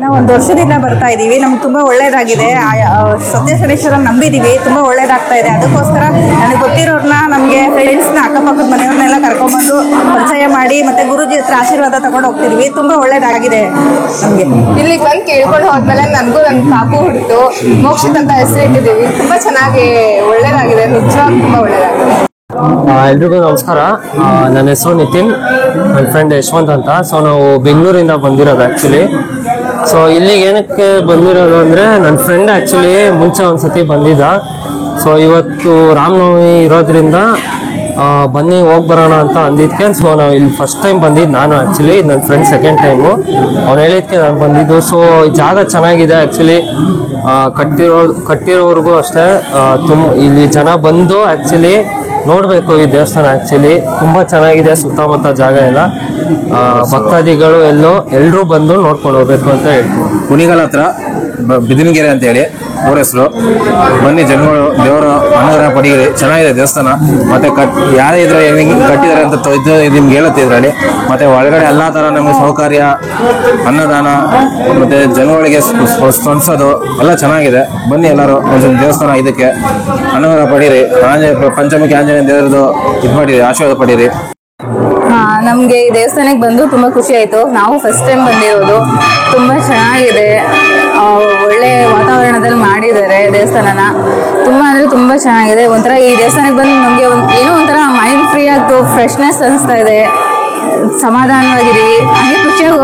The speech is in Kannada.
ನಾವು ಒಂದು ವರ್ಷದಿಂದ ಬರ್ತಾ ಇದ್ದೀವಿ. ನಮ್ಗೆ ತುಂಬ ಒಳ್ಳೇದಾಗಿದೆ. ಸತ್ಯೇಶ್ವರೇಶ್ವರ ನಂಬಿದ್ದೀವಿ, ತುಂಬ ಒಳ್ಳೇದಾಗ್ತಾ ಇದೆ. ಅದಕ್ಕೋಸ್ಕರ ನನಗೆ ಗೊತ್ತಿರೋರನ್ನ, ನಮಗೆ ಫ್ರೆಂಡ್ಸ್ನ, ಅಕ್ಕಪಕ್ಕದ ಮನೆಯವ್ರನ್ನೆಲ್ಲ ಕರ್ಕೊಂಡ್ಬಂದು ಪರಿಚಯ ಮಾಡಿ ಮತ್ತೆ ಗುರುಜಿ ಹತ್ರ ಆಶೀರ್ವಾದ ತಗೊಂಡು ಹೋಗ್ತಿದ್ವಿ. ತುಂಬ ಒಳ್ಳೇದಾಗಿದೆ ನಮಗೆ. ಇಲ್ಲಿಗೆ ಬಂದು ಕೇಳ್ಕೊಂಡು ಹೋದ್ಮೇಲೆ ನನಗೂ ನನ್ನ ಪಾಪು ಹುಡ್ತು ಮೋಕ್ಷಿತ್ ಅಂತ ಹೆಸರಿಟ್ಟಿದ್ದೀವಿ. ತುಂಬ ಚೆನ್ನಾಗಿ ಒಳ್ಳೇದಾಗಿದೆ, ನಿಜವಾಗಿ ತುಂಬ ಒಳ್ಳೇದಾಗಿದೆ. ಎಲ್ರಿಗೂ ನಮಸ್ಕಾರ. ನನ್ನ ಹೆಸರು ನಿತಿನ್, ನನ್ನ ಫ್ರೆಂಡ್ ಯಶವಂತ್ ಅಂತ. ಸೊ ನಾವು ಬೆಂಗಳೂರಿಂದ ಬಂದಿರೋದು ಆ್ಯಕ್ಚುಲಿ. ಸೊ ಇಲ್ಲಿಗೆ ಏನಕ್ಕೆ ಬಂದಿರೋದು ಅಂದರೆ, ನನ್ನ ಫ್ರೆಂಡ್ ಆ್ಯಕ್ಚುಲಿ ಮುಂಚೆ ಒಂದ್ಸತಿ ಬಂದಿದ್ದ. ಸೊ ಇವತ್ತು ರಾಮನವಮಿ ಇರೋದ್ರಿಂದ ಬನ್ನಿ ಹೋಗಿ ಬರೋಣ ಅಂತ ಅಂದಿದ್ದಕ್ಕೆ ಸೊ ನಾವು ಇಲ್ಲಿ ಫಸ್ಟ್ ಟೈಮ್ ಬಂದಿದ್ದು ನಾನು. ಆ್ಯಕ್ಚುಲಿ ನನ್ನ ಫ್ರೆಂಡ್ ಸೆಕೆಂಡ್ ಟೈಮು. ಅವ್ನು ಹೇಳಿದ್ದಕ್ಕೆ ನಾನು ಬಂದಿದ್ದು. ಸೊ ಈ ಜಾಗ ಚೆನ್ನಾಗಿದೆ ಆ್ಯಕ್ಚುಲಿ. ಕಟ್ಟಿರೋರ್ಗೂ ಅಷ್ಟೇ ಇಲ್ಲಿ ಜನ ಬಂದು ಆ್ಯಕ್ಚುಲಿ ನೋಡಬೇಕು ಈ ದೇವಸ್ಥಾನ. ಆ್ಯಕ್ಚುಲಿ ತುಂಬ ಚೆನ್ನಾಗಿದೆ ಸುತ್ತಮುತ್ತ ಜಾಗ ಎಲ್ಲ. ಭಕ್ತಾದಿಗಳು ಎಲ್ಲರೂ ಬಂದು ನೋಡ್ಕೊಂಡು ಹೋಗ್ಬೇಕು ಅಂತ ಹೇಳ್ತೀವಿ. ಕುಣಿಗಲ್ ಹತ್ರ ಬಿದಿನಗೆರೆ ಅಂತೇಳಿ ಊರ ಹೆಸರು. ಬನ್ನಿ ಜನಗಳು, ದೇವರ ಅನುಗ್ರಹ ಪಡೀರಿ. ಚೆನ್ನಾಗಿದೆ ದೇವಸ್ಥಾನ. ಮತ್ತೆ ಯಾರೇ ಇದ್ರೆ ಕಟ್ಟಿದ್ದಾರೆ ಅಂತ ನಿಮ್ಗೆ ಹೇಳುತ್ತೆ ಇದರಲ್ಲಿ. ಮತ್ತೆ ಒಳಗಡೆ ಎಲ್ಲ ಥರ ನಮಗೆ ಸೌಕರ್ಯ, ಅನ್ನದಾನ, ಮತ್ತೆ ಜನಗಳಿಗೆ ಸ್ಪಂದಿಸೋದು ಎಲ್ಲ ಚೆನ್ನಾಗಿದೆ. ಬನ್ನಿ ಎಲ್ಲರೂ ಒಂದು ದೇವಸ್ಥಾನ ಇದಕ್ಕೆ ಅನುಗ್ರಹ ಪಡೀರಿ. ಪಂಚಮುಖಿ ಆಂಜನೇಯ ದೇವರದು ಇದು ಮಾಡಿರಿ, ಆಶೀರ್ವಾದ ಪಡೀರಿ. ನಮಗೆ ಈ ದೇವಸ್ಥಾನಕ್ಕೆ ಬಂದು ತುಂಬ ಖುಷಿ ಆಯಿತು. ನಾವು ಫಸ್ಟ್ ಟೈಮ್ ಬಂದಿರೋದು. ತುಂಬ ಚೆನ್ನಾಗಿದೆ, ಒಳ್ಳೆ ವಾತಾವರಣದಲ್ಲಿ ಮಾಡಿದ್ದಾರೆ ದೇವಸ್ಥಾನನ. ತುಂಬ ಅಂದರೆ ತುಂಬ ಚೆನ್ನಾಗಿದೆ. ಒಂಥರ ಈ ದೇವಸ್ಥಾನಕ್ಕೆ ಬಂದು ನಮಗೆ ಏನೋ ಒಂಥರ ಮೈಂಡ್ ಫ್ರೀ ಆಗ್ತು, ಫ್ರೆಶ್ನೆಸ್ ಅನಿಸ್ತಾ ಇದೆ. ಸಮಾಧಾನವಾಗಿರಿ, ಹಾಗೆ ಖುಷಿಯಾಗಿ